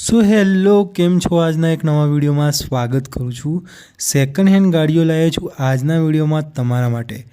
So hello केम छो आजना एक नवा विडियो में स्वागत करूँ छूँ। सेकंड हेन्ड गाड़ियों लाव्यो छूँ आजना विडियो में तमारा माटे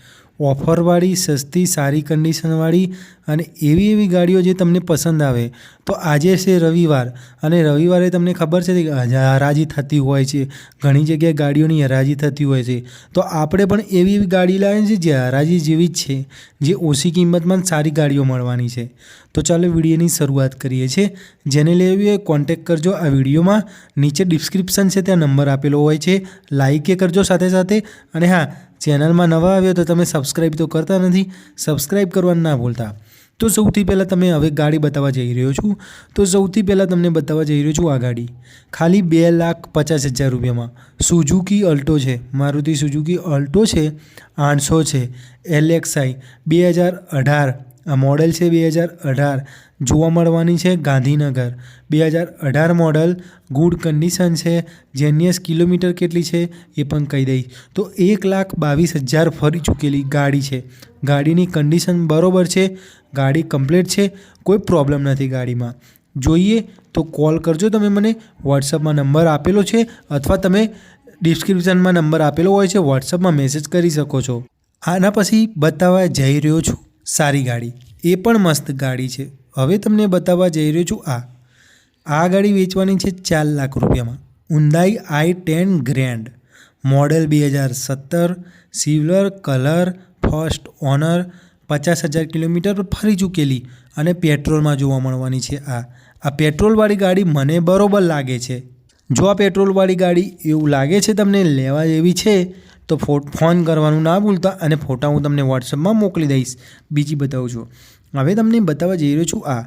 ऑफरवाड़ी सस्ती सारी कंडीशनवाड़ी अने एवी गाड़ियों जे तमने पसंद आवे। तो आजे छे रविवार अने रविवारे तमने खबर छे कि हराजी थती होय छे, घणी जग्याए गाड़ियोनी हराजी थती होय छे। तो आपणे पण एवी गाड़ी लावी छे जे हराजी जेवी ज छे, जे ओછી किंमतमां सारी गाड़ियों मळवानी छे। तो चलो विडियोनी शरूआत करीए छे। जेने लेवी होय कॉन्टेक्ट करजो आ विडियोमां, नीचे डिस्क्रिप्शन छे त्यां नंबर आपेलो होय छे, लाइक ए करजो साथे साथे। अने हाँ, चेनल में नवा आव्यो तो तमे सब्सक्राइब तो करता नहीं, सब्सक्राइब करवानुं ना भूलता। तो सौथी पहला तमे हवे गाड़ी बतावा जई रह्यो छुं। तो सौथी पहला तमने बतावा जई रह्यो छुं आ गाड़ी खाली 2,50,000 रुपयामां सुजुकी अल्टो छे। मारुति सुजुकी अल्टो छे, 800 छे, LXI 2018 आ मॉडल छे। 2018 जोवा मळवानी छे गांधीनगर। 2018 मॉडल गुड कंडीशन छे। जेन्युअस किलोमीटर केटली छे ए पण कही दईश तो 1,22,000 फरी चूकेली गाड़ी छे। गाड़ीनी कंडीशन बरोबर छे, गाड़ी कम्प्लीट छे, कोई प्रॉब्लम नहीं गाड़ी में। जोईए तो कॉल करजो तमे मने, वॉट्सएप में नंबर आपेलो छे अथवा तमे डिस्क्रिप्शन में नंबर आपेलो होय छे, वॉट्सएप में मेसेज करी शको छो। आना पछी बतावा जई रह्यो छुं सारी गाड़ी, ए पण मस्त गाड़ी छे। हवे तमने बतावा जई रह्यो छुं आ गाड़ी वेचवानी छे 4 लाख रुपया में। Hyundai i10 grand model 2017 silver colour first owner 50,000 kilometre पर फरी चूकेली अने पेट्रोल में जोवा मळवानी छे। आ पेट्रोलवाड़ी गाड़ी मने बरोबर लागे छे। जो आ पेट्रोलवाड़ी गाड़ी एवुं लागे छे तमने लेवा जेवी छे तो फोन करवानुं ना भूलता अने फोटा हूँ तमने वॉट्सएप में मोकली दईश। बीजी बताऊँ छूं, हवे तमने बतावा जई रह्यो छुं आ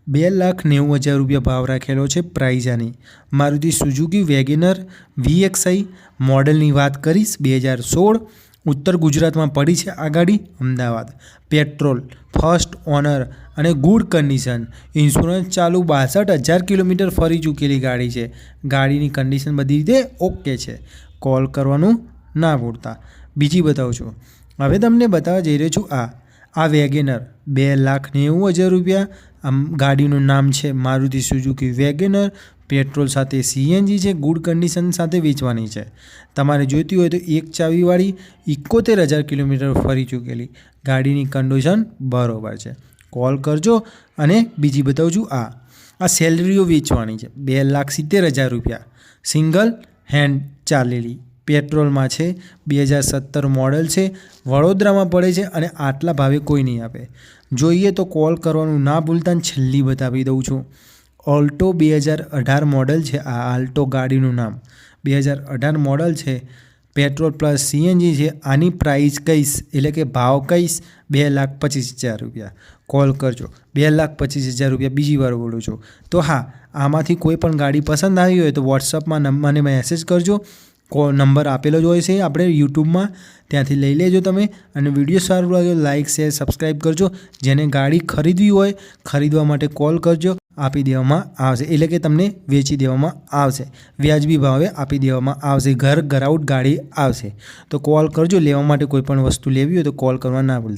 2,90,000 रुपया भाव राखेलो छे प्राइस आनी। मारुति सुजुकी वेगेनर VXI मॉडलनी बात करीश 2016 उत्तर गुजरात में पड़ी है आ गाड़ी अमदावाद। पेट्रोल फर्स्ट ओनर अने गुड कंडीशन, इंश्योरन्स चालू 62,000 किलोमीटर फरी चूकेली गाड़ी है। गाड़ी की कंडीशन बधी रीते ओके है, कॉल करवानुं ना भूलता। बीजी बताऊँ छूं, हवे तमने बतावा जई रह्यो छुं आ वेगेनर 2,90,000 रुपया। गाड़ीનું नाम है मारुति सुजुकी वेगेनर। पेट्रोल साथे CNG है, गुड कंडीशन साथे वेचवानी है। तमारे जोईती होय तो एक चावीवाड़ी 71,000 किलोमीटर फरी चूकेली गाड़ी की कंडीशन बरोबर है, कॉल करजो। अने बीजी बताऊँ छूं आ सैलरीओ वेचवानी है 2,70,000 रुपया सिंगल हेन्ड चालेली। पेट्रोल में है, 2017 मॉडल है, वडोदरा में पड़े है अने आटला भावे कोई नहीं आपे। जोईए तो कॉल करवानुं ना भूलता। छेल्ली बतावी दऊं छुं, ऑल्टो 2018 मॉडल है। आ आल्टो गाड़ीनुं नाम 2018 मॉडल है, पेट्रोल प्लस CNG है। आनी प्राइस कहीश एटले के भाव कहीश 2,25,000 रुपया, कॉल करजो। 2,25,000 रुपया बीजी वार बोलूँ छूं। तो हाँ, आमांथी कोई पण गाड़ी पसंद आई होय तो वॉट्सएप में मने मेसेज करजो। नंबर आपेलो ज होय छे आपणे यूट्यूब में, त्यांथी लई लेजो तमे। अने विडियो सारो लागे लाइक शेर सब्सक्राइब करजो। जेने गाड़ी खरीदवी होय खरीदवा माटे कॉल करजो, आपी देवामां आवशे। एटले के तमने वेची देवामां आवशे, व्याजबी भावे आपी देवामां आवशे, घर गराउट गाड़ी आवशे। तो कॉल करजो। लेवा माटे कोईपण वस्तु लेवी होय तो कॉल करवा ना भूलता।